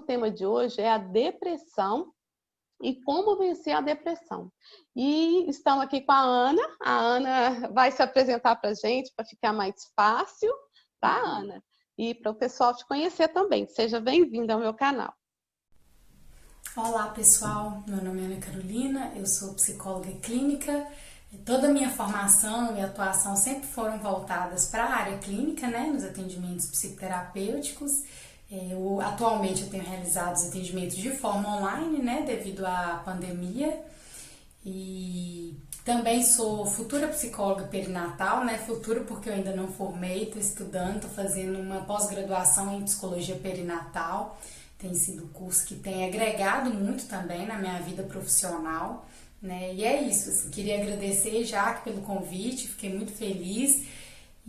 tema de hoje é a depressão e como vencer a depressão. E estamos aqui com a Ana. A Ana vai se apresentar para a gente para ficar mais fácil, tá, Ana? E para o pessoal te conhecer também. Seja bem-vinda ao meu canal. Olá pessoal, meu nome é Ana Carolina, eu sou psicóloga clínica. Toda a minha formação e atuação sempre foram voltadas para a área clínica, né, nos atendimentos psicoterapêuticos. Atualmente eu tenho realizado os atendimentos de forma online, né, devido à pandemia. E também sou futura psicóloga perinatal, né, futura porque eu ainda não formei, estou estudando, estou fazendo uma pós-graduação em psicologia perinatal. Tem sido um curso que tem agregado muito também na minha vida profissional, né? E é isso, assim, queria agradecer, Jaque, pelo convite, fiquei muito feliz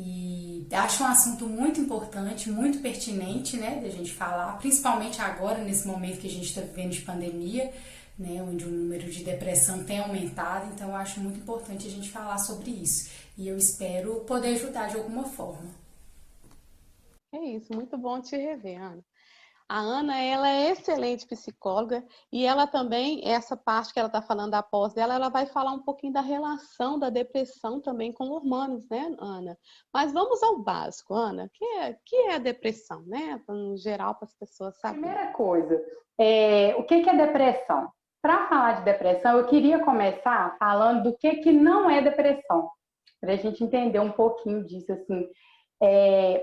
e acho um assunto muito importante, muito pertinente, né, da gente falar, principalmente agora, nesse momento que a gente está vivendo de pandemia, né, onde o número de depressão tem aumentado, então eu acho muito importante a gente falar sobre isso e eu espero poder ajudar de alguma forma. É isso, muito bom te rever, Ana. A Ana, ela é excelente psicóloga e ela também, essa parte que ela está falando da pós dela, ela vai falar um pouquinho da relação da depressão também com hormônios, né, Ana? Mas vamos ao básico, Ana. O que é a depressão, né? No geral, para as pessoas saberem. Primeira coisa, o que é depressão? Para falar de depressão, eu queria começar falando do que não é depressão, para a gente entender um pouquinho disso, assim.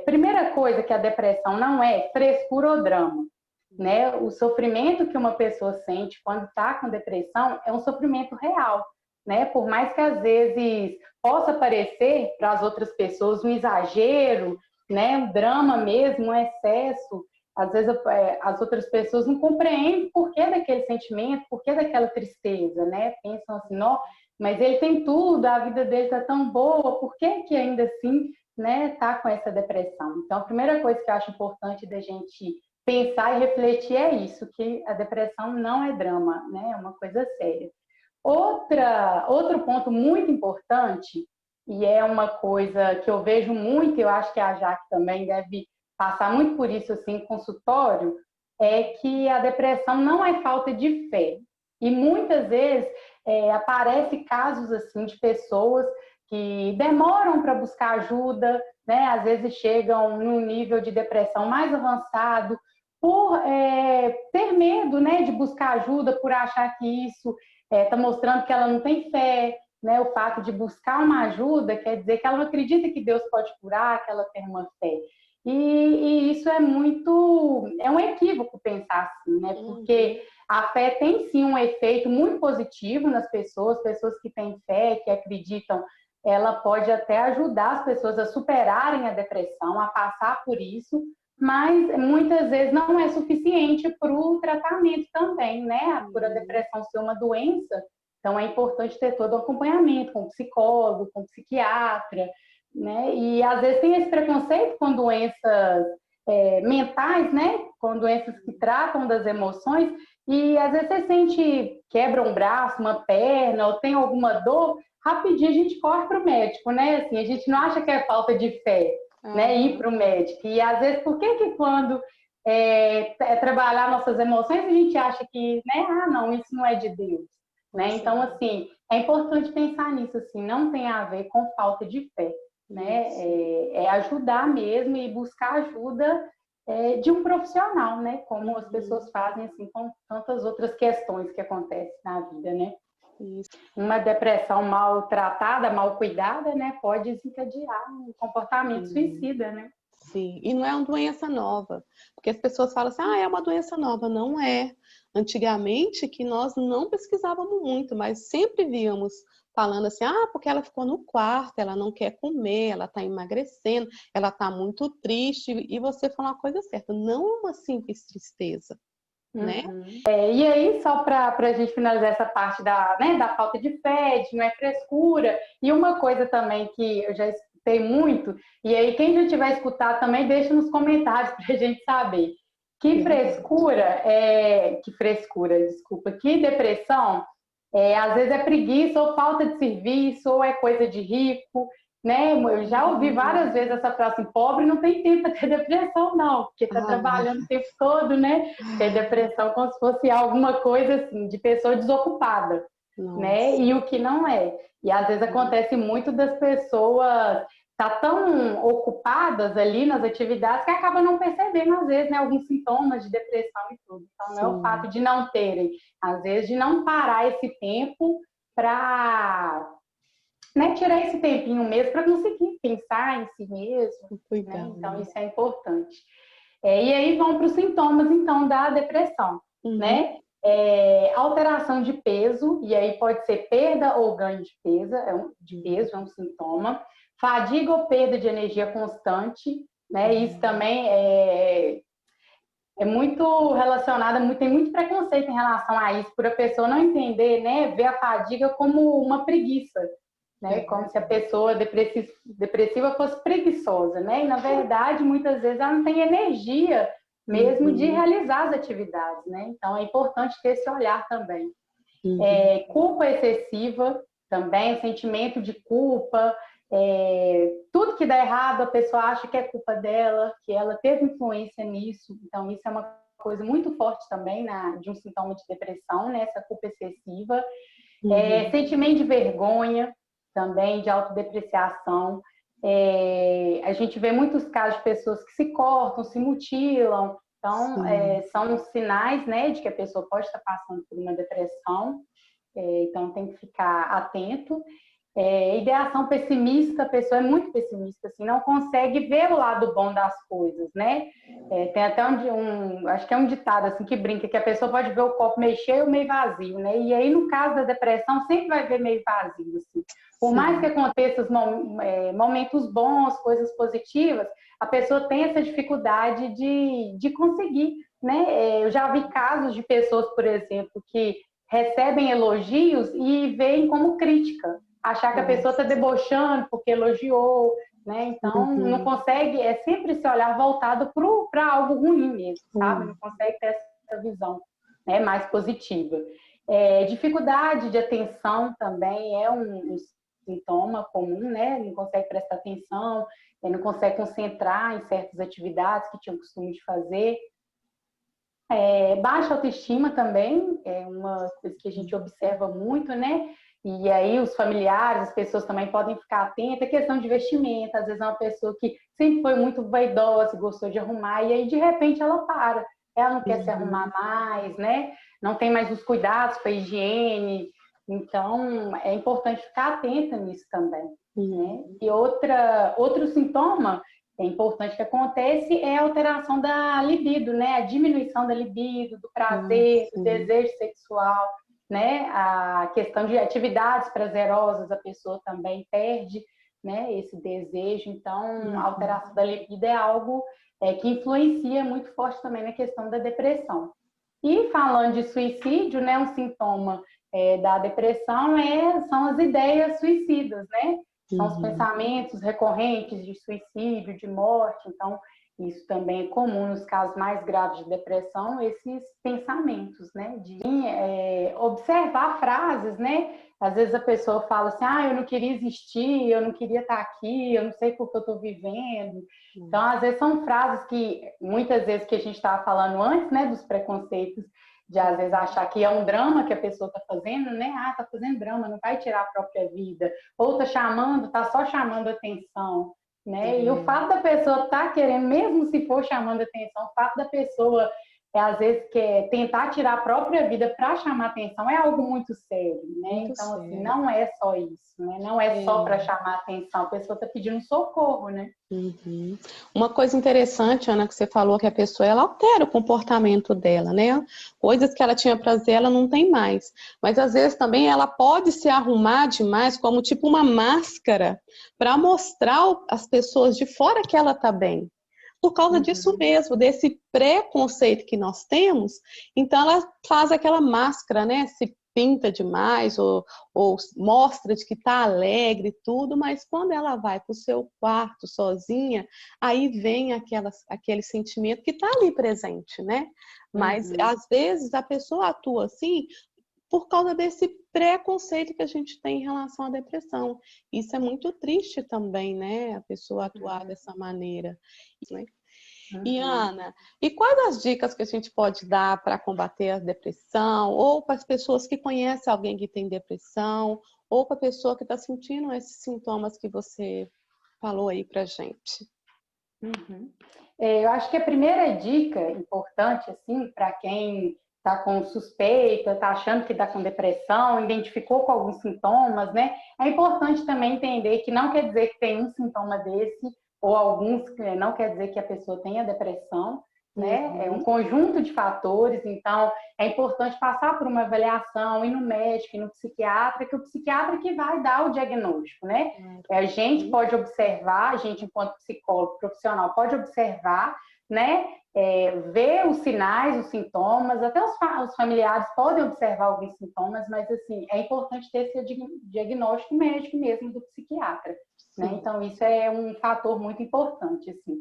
Primeira coisa que a depressão não é frescura ou drama, né? O sofrimento que uma pessoa sente quando está com depressão é um sofrimento real, né? Por mais que às vezes possa parecer para as outras pessoas um exagero, né? Um drama mesmo, um excesso, às vezes as outras pessoas não compreendem o porquê daquele sentimento, o porquê daquela tristeza, né? Pensam assim, não, mas ele tem tudo, a vida dele está tão boa, por que que ainda assim, né, tá com essa depressão? Então, a primeira coisa que eu acho importante da gente pensar e refletir é isso, que a depressão não é drama, né? É uma coisa séria. Outro ponto muito importante, e é uma coisa que eu vejo muito, eu acho que a Jaque também deve passar muito por isso assim, em consultório, é que a depressão não é falta de fé. E muitas vezes aparece casos assim de pessoas que demoram para buscar ajuda, né? Às vezes chegam num nível de depressão mais avançado, por ter medo, né, de buscar ajuda, por achar que isso está mostrando que ela não tem fé, né? O fato de buscar uma ajuda quer dizer que ela não acredita que Deus pode curar, que ela tem uma fé. E isso é um equívoco pensar assim, né? Porque a fé tem sim um efeito muito positivo nas pessoas que têm fé, que acreditam, ela pode até ajudar as pessoas a superarem a depressão, a passar por isso, mas muitas vezes não é suficiente para o tratamento também, né? Por a depressão ser uma doença, então é importante ter todo o acompanhamento com psicólogo, com psiquiatra, né? E às vezes tem esse preconceito com doenças mentais, né? Com doenças que tratam das emoções, e às vezes você sente, quebra um braço, uma perna, ou tem alguma dor, rapidinho a gente corre para o médico, né? Assim, a gente não acha que é falta de fé, né? Ir para o médico. E às vezes, por que quando trabalhar nossas emoções, a gente acha que, né? Ah, não, isso não é de Deus, né? Então, assim, é importante pensar nisso, assim, não tem a ver com falta de fé, né? É ajudar mesmo e buscar ajuda de um profissional, né? Como as pessoas fazem, assim, com tantas outras questões que acontecem na vida, né? Isso. Uma depressão mal tratada, mal cuidada, né, pode desencadear um comportamento suicida, né? Sim, e não é uma doença nova, porque as pessoas falam assim, é uma doença nova. Não é. Antigamente, que nós não pesquisávamos muito, mas sempre víamos falando assim, porque ela ficou no quarto, ela não quer comer, ela está emagrecendo, ela está muito triste, e você falou uma coisa certa, não é uma simples tristeza, né? E aí, só para a gente finalizar essa parte da falta de fé, de não é frescura, e uma coisa também que eu já escutei muito, e aí quem já tiver escutado também, deixa nos comentários para a gente saber. Que depressão, às vezes é preguiça ou falta de serviço, ou é coisa de rico, né? Eu já ouvi várias vezes essa frase assim, pobre não tem tempo para ter depressão, não, porque está trabalhando o tempo todo, né? Ter depressão como se fosse alguma coisa assim, de pessoa desocupada, né? E o que não é. E às vezes acontece muito das pessoas tá tão ocupadas ali nas atividades que acaba não percebendo, às vezes, né, alguns sintomas de depressão e tudo. Então, não é o fato de não terem, às vezes, de não parar esse tempo para, né, tirar esse tempinho mesmo para conseguir pensar em si mesmo. Né? Então, isso é importante. E aí vão para os sintomas, então, da depressão, né? Alteração de peso, e aí pode ser perda ou ganho de peso, é um sintoma. Fadiga ou perda de energia constante, né? Isso também é muito relacionado, tem muito preconceito em relação a isso, por a pessoa não entender, né? Ver a fadiga como uma preguiça, né? Como se a pessoa depressiva fosse preguiçosa, né? E na verdade, muitas vezes ela não tem energia mesmo de realizar as atividades, né? Então é importante ter esse olhar também. Culpa excessiva também, sentimento de culpa, tudo que dá errado a pessoa acha que é culpa dela, que ela teve influência nisso, então isso é uma coisa muito forte também de um sintoma de depressão, né? Essa culpa excessiva. Sentimento de vergonha também, de autodepreciação. A gente vê muitos casos de pessoas que se cortam, se mutilam, então são sinais, né, de que a pessoa pode estar passando por uma depressão, então tem que ficar atento. Ideação pessimista, a pessoa é muito pessimista, assim, não consegue ver o lado bom das coisas, né? Tem até acho que é um ditado assim que brinca que a pessoa pode ver o copo meio cheio ou meio vazio, né? E aí no caso da depressão sempre vai ver meio vazio, assim. Por mais que aconteçam momentos bons, coisas positivas, a pessoa tem essa dificuldade de conseguir, né? Eu já vi casos de pessoas, por exemplo, que recebem elogios e veem como crítica. Achar que a pessoa está debochando porque elogiou, né? Então, não consegue, é sempre esse olhar voltado para algo ruim mesmo, sabe? Não consegue ter essa visão, né, mais positiva. Dificuldade de atenção também é um sintoma comum, né? Não consegue prestar atenção, não consegue concentrar em certas atividades que tinha o costume de fazer. Baixa autoestima também é uma coisa que a gente observa muito, né? E aí os familiares, as pessoas também podem ficar atentas. A questão de vestimenta, às vezes é uma pessoa que sempre foi muito vaidosa, gostou de arrumar, e aí de repente ela para. Ela não quer se arrumar mais, né? Não tem mais os cuidados com a higiene. Então, é importante ficar atenta nisso também. Né? E outro sintoma importante que acontece é a alteração da libido, né? A diminuição da libido, do prazer, do desejo sexual, né? A questão de atividades prazerosas, a pessoa também perde, né, esse desejo. Então, a alteração da libido é algo que influencia muito forte também na questão da depressão. E falando de suicídio, né, um sintoma da depressão são as ideias suicidas, né? São os pensamentos recorrentes de suicídio, de morte. Então, isso também é comum nos casos mais graves de depressão, esses pensamentos, né? De observar frases, né? Às vezes a pessoa fala assim, eu não queria existir, eu não queria estar aqui, eu não sei por que eu estou vivendo. Então, às vezes são frases que, muitas vezes que a gente estava falando antes, né, dos preconceitos, de às vezes achar que é um drama que a pessoa está fazendo, né? Está fazendo drama, não vai tirar a própria vida. Ou está só chamando atenção, né? E o fato da pessoa estar querendo, mesmo se for chamando atenção, o fato da pessoa, às vezes, tentar tirar a própria vida para chamar atenção é algo muito sério, né? Muito então, sério. Assim, não é só isso, né? Não é só para chamar atenção, a pessoa está pedindo socorro, né? Uma coisa interessante, Ana, que você falou que a pessoa ela altera o comportamento dela, né? Coisas que ela tinha prazer, ela não tem mais. Mas às vezes também ela pode se arrumar demais como tipo uma máscara para mostrar às pessoas de fora que ela está bem. Por causa disso mesmo, desse preconceito que nós temos, então ela faz aquela máscara, né? Se pinta demais ou mostra de que está alegre e tudo, mas quando ela vai para o seu quarto sozinha, aí vem aquele sentimento que está ali presente, né? Mas às vezes a pessoa atua assim por causa desse preconceito que a gente tem em relação à depressão. Isso é muito triste também, né? A pessoa atuar dessa maneira, né? E Ana, e quais as dicas que a gente pode dar para combater a depressão, ou para as pessoas que conhecem alguém que tem depressão, ou para a pessoa que está sentindo esses sintomas que você falou aí para gente? Eu acho que a primeira dica importante, assim, para quem está com suspeita, está achando que está com depressão, identificou com alguns sintomas, né? É importante também entender que não quer dizer que tem um sintoma desse, ou alguns, não quer dizer que a pessoa tenha depressão, né? É um conjunto de fatores, então é importante passar por uma avaliação, ir no médico, ir no psiquiatra, que o psiquiatra que vai dar o diagnóstico, né? A gente pode observar, a gente enquanto psicólogo profissional pode observar, né? Ver os sinais, os sintomas, até os familiares podem observar alguns sintomas, mas assim, é importante ter esse diagnóstico médico mesmo do psiquiatra, né? Então isso é um fator muito importante, assim.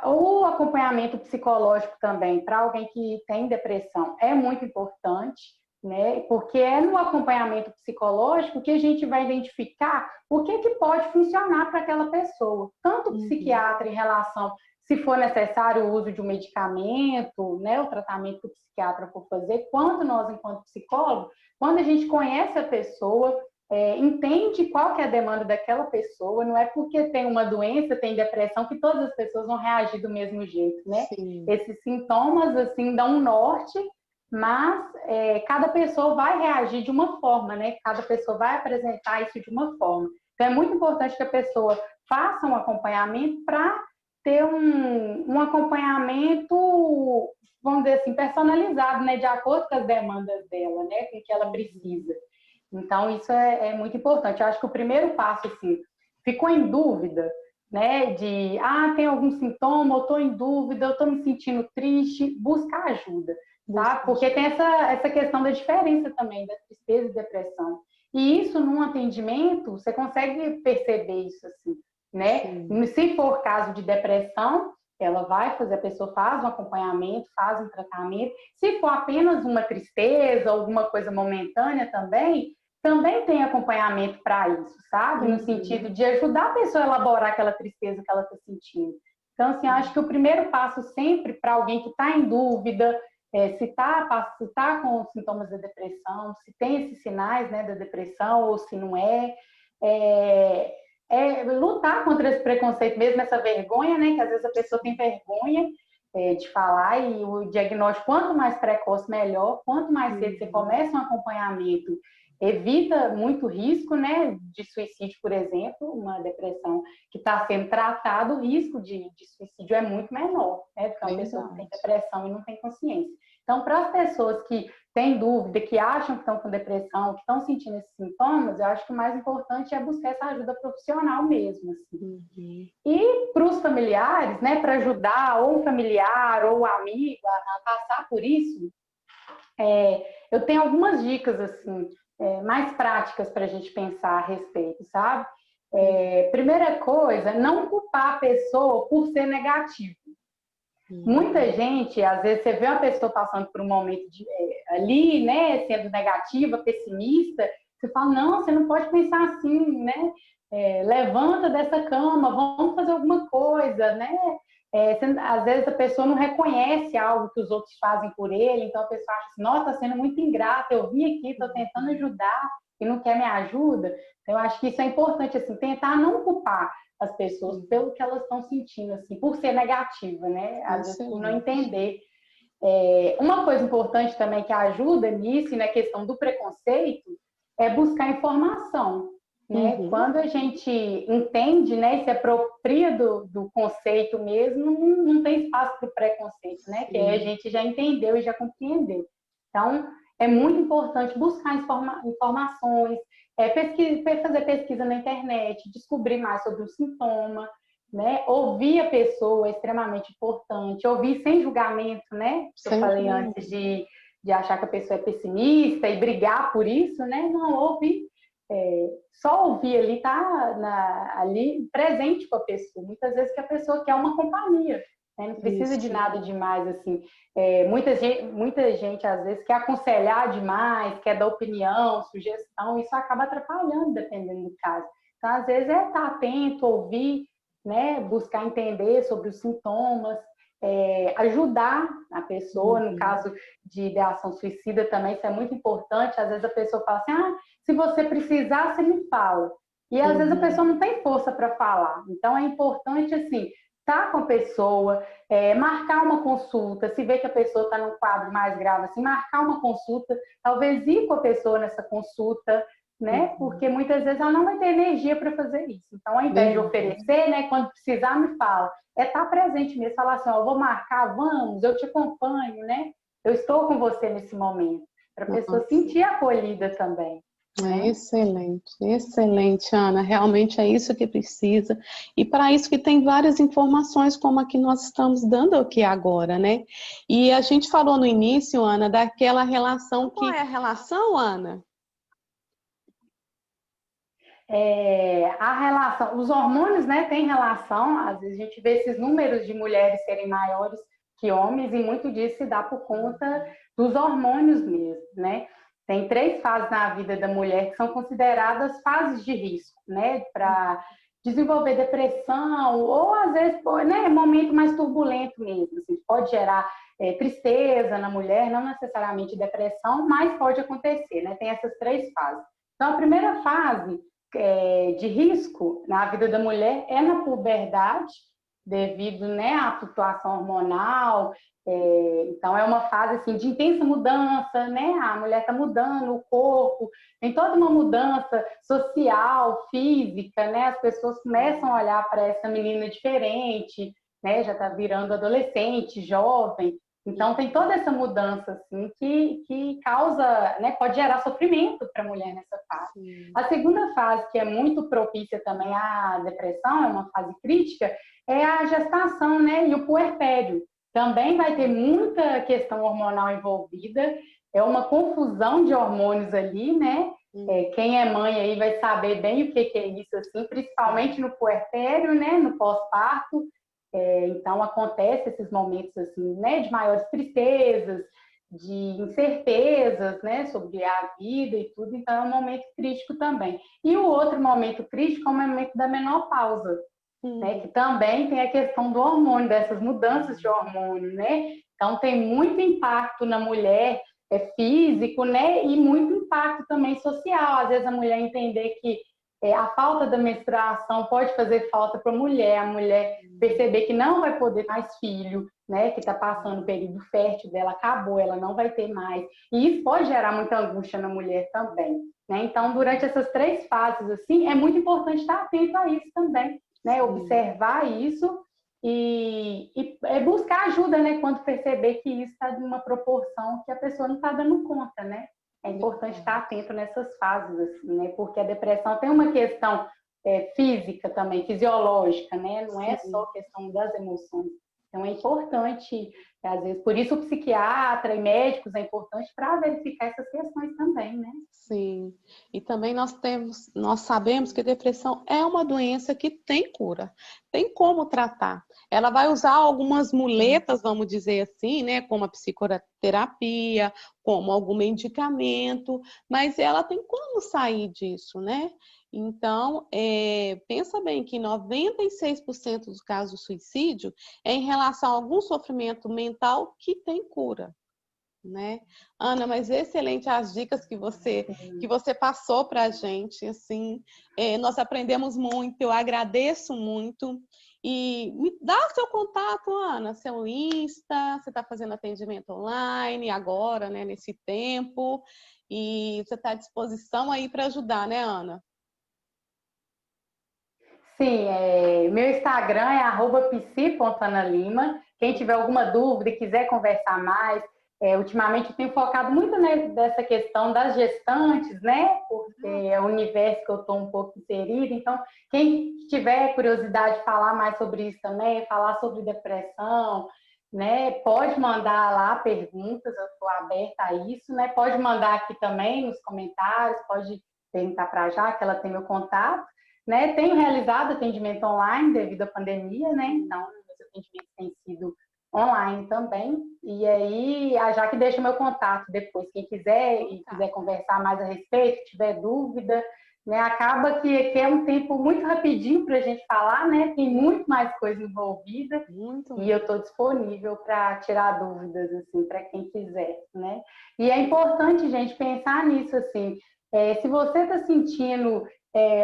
O acompanhamento psicológico também para alguém que tem depressão é muito importante, né? Porque é no acompanhamento psicológico que a gente vai identificar o que pode funcionar para aquela pessoa. Tanto o psiquiatra em relação, se for necessário o uso de um medicamento, né? O tratamento que o psiquiatra for fazer, quanto nós, enquanto psicólogo, quando a gente conhece a pessoa, entende qual que é a demanda daquela pessoa, não é porque tem uma doença, tem depressão, que todas as pessoas vão reagir do mesmo jeito, né? Sim. Esses sintomas, assim, dão um norte, mas cada pessoa vai reagir de uma forma, né? Cada pessoa vai apresentar isso de uma forma. Então, é muito importante que a pessoa faça um acompanhamento para ter um acompanhamento, vamos dizer assim, personalizado, né? De acordo com as demandas dela, né? Com o que ela precisa. Então, isso é muito importante. Eu acho que o primeiro passo, assim, ficou em dúvida, né? De, tem algum sintoma, eu estou em dúvida, eu estou me sentindo triste, buscar ajuda, tá? Porque tem essa questão da diferença também da tristeza e depressão. E isso, num atendimento, você consegue perceber isso, assim, né? Sim. Se for caso de depressão, a pessoa faz um acompanhamento, faz um tratamento. Se for apenas uma tristeza, alguma coisa momentânea também tem acompanhamento para isso, sabe? No sentido de ajudar a pessoa a elaborar aquela tristeza que ela está sentindo. Então, assim, acho que o primeiro passo sempre para alguém que está em dúvida, se está com sintomas da depressão, se tem esses sinais, né, da depressão ou se não lutar contra esse preconceito mesmo, essa vergonha, né? Que às vezes a pessoa tem vergonha de falar, e o diagnóstico, quanto mais precoce, melhor. Quanto mais cedo você começa um acompanhamento, evita muito risco, né, de suicídio, por exemplo. Uma depressão que está sendo tratada, o risco de suicídio é muito menor, né, do que uma pessoa que tem depressão e não tem consciência. Então, para as pessoas que têm dúvida, que acham que estão com depressão, que estão sentindo esses sintomas, eu acho que o mais importante é buscar essa ajuda profissional mesmo, assim. E para os familiares, né, para ajudar ou um familiar ou um amigo a passar por isso, eu tenho algumas dicas, assim, mais práticas para a gente pensar a respeito, sabe? Primeira coisa, não culpar a pessoa por ser negativo. Muita gente, às vezes, você vê uma pessoa passando por um momento ali, né, sendo negativa, pessimista, você fala, não, você não pode pensar assim, né? Levanta dessa cama, vamos fazer alguma coisa, né? Às vezes a pessoa não reconhece algo que os outros fazem por ele, então a pessoa acha assim, nossa, está sendo muito ingrata, eu vim aqui, estou tentando ajudar e não quer me ajuda. Então, eu acho que isso é importante, assim, tentar não culpar as pessoas pelo que elas estão sentindo, assim, por ser negativa, né? Às vezes por não entender. Uma coisa importante também que ajuda nisso, e na questão do preconceito, é buscar informação, né? Quando a gente entende, né, e se apropria do conceito mesmo, não tem espaço para o preconceito, né? Que a gente já entendeu e já compreendeu. Então, é muito importante buscar informações, fazer pesquisa na internet, descobrir mais sobre o sintoma, né? Ouvir a pessoa é extremamente importante, ouvir sem julgamento, né? Eu falei antes de achar que a pessoa é pessimista e brigar por isso, né? Não, ouvir. Só ouvir ali, tá ali presente com a pessoa. Muitas vezes que a pessoa quer uma companhia, né? Não precisa de Isso. nada demais, assim. Muita gente, às vezes, quer aconselhar demais, quer dar opinião, sugestão, isso acaba atrapalhando, dependendo do caso. Então, às vezes, é estar atento, ouvir, né? Buscar entender sobre os sintomas, ajudar a pessoa, no Uhum. caso de ideação suicida também, isso é muito importante. Às vezes a pessoa fala assim, se você precisar, você me fala. E às vezes a Uhum. pessoa não tem força para falar. Então é importante, assim, estar com a pessoa, marcar uma consulta, se vê que a pessoa está num quadro mais grave, assim, marcar uma consulta, talvez ir com a pessoa nessa consulta, né? Porque Uhum. muitas vezes ela não vai ter energia para fazer isso. Então, ao invés de Verdade. oferecer, né, quando precisar, me fala. Estar presente mesmo, falar assim, eu vou marcar, vamos, eu te acompanho, né? Eu estou com você nesse momento, para a pessoa Nossa. sentir acolhida também, É né? excelente, excelente, Ana. Realmente é isso que precisa. E para isso que tem várias informações como a que nós estamos dando aqui agora, né? E a gente falou no início, Ana, daquela relação que... Qual é a relação, Ana? A relação, os hormônios, né, tem relação, às vezes a gente vê esses números de mulheres serem maiores que homens e muito disso se dá por conta dos hormônios mesmo, né? Tem 3 fases na vida da mulher que são consideradas fases de risco, né, para desenvolver depressão ou às vezes, né, momento mais turbulento mesmo, assim, pode gerar tristeza na mulher, não necessariamente depressão, mas pode acontecer, né? Tem essas 3 fases. Então, a primeira fase de risco na vida da mulher é na puberdade, devido, né, à flutuação hormonal. Então, é uma fase assim, de intensa mudança, né? A mulher está mudando o corpo, tem toda uma mudança social, física, né? As pessoas começam a olhar para essa menina diferente, né? Já está virando adolescente, jovem. Então, tem toda essa mudança assim, que causa, né, pode gerar sofrimento para a mulher nessa fase. Sim. A segunda fase, que é muito propícia também à depressão, é uma fase crítica, é a gestação, né, e o puerpério. Também vai ter muita questão hormonal envolvida, é uma confusão de hormônios ali, né? Quem é mãe aí vai saber bem o que é isso, assim, principalmente no puerpério, né, no pós-parto. Então, acontece esses momentos assim, né, de maiores tristezas, de incertezas, né, sobre a vida e tudo, então é um momento crítico também. E o outro momento crítico é o momento da menopausa, né, que também tem a questão do hormônio, dessas mudanças de hormônio, né? Então tem muito impacto na mulher, físico, né, e muito impacto também social. Às vezes a mulher entender que a falta da menstruação pode fazer falta para a mulher perceber que não vai poder mais filho, né, que está passando o período fértil dela, acabou, ela não vai ter mais. E isso pode gerar muita angústia na mulher também, né? Então, durante essas 3 fases, assim, é muito importante estar atento a isso também, né? Observar isso e buscar ajuda, né? Quando perceber que isso está de uma proporção que a pessoa não está dando conta, né? É importante estar atento nessas fases, assim, né? Porque a depressão tem uma questão física também, fisiológica, né? Não é só questão das emoções. Então é importante, às vezes, por isso o psiquiatra e médicos é importante para verificar essas questões também, né? Sim, e também nós sabemos que depressão é uma doença que tem cura, tem como tratar. Ela vai usar algumas muletas, vamos dizer assim, né, como a psicoterapia, como algum medicamento, mas ela tem como sair disso, né? Então, pensa bem que 96% dos casos de suicídio é em relação a algum sofrimento mental que tem cura, né? Ana, mas excelente as dicas que você passou para a gente, assim, nós aprendemos muito, eu agradeço muito. E me dá o seu contato, Ana, seu Insta, você está fazendo atendimento online agora, né, nesse tempo, e você está à disposição aí para ajudar, né, Ana? Sim, meu Instagram é @psi.analima. Quem tiver alguma dúvida e quiser conversar mais, ultimamente eu tenho focado muito nessa questão das gestantes, né? Porque é o universo que eu estou um pouco inserida. Então, quem tiver curiosidade de falar mais sobre isso também, falar sobre depressão, né? Pode mandar lá perguntas, eu estou aberta a isso, né? Pode mandar aqui também nos comentários, pode perguntar para a Jaque, ela tem meu contato. Né? Tenho realizado atendimento online devido à pandemia, né? Então, atendimentos têm sido online também. E aí, a Jaque deixa o meu contato depois. Quem quiser e quiser conversar mais a respeito, tiver dúvida, né? Acaba que é um tempo muito rapidinho para a gente falar, né? Tem muito mais coisa envolvida. E eu estou disponível para tirar dúvidas, assim, para quem quiser, né? E é importante, gente, pensar nisso, assim. Se você está sentindo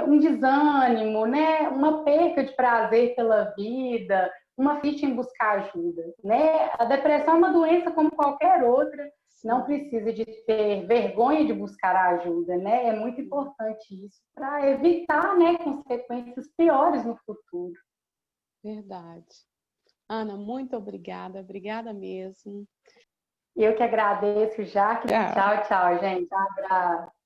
um desânimo, né? Uma perca de prazer pela vida, uma ficha em buscar ajuda, né? A depressão é uma doença como qualquer outra, não precisa de ter vergonha de buscar a ajuda, né? É muito importante isso para evitar, né, consequências piores no futuro. Verdade. Ana, muito obrigada, obrigada mesmo. Eu que agradeço, Jaque. Tchau, tchau, gente. Um abraço.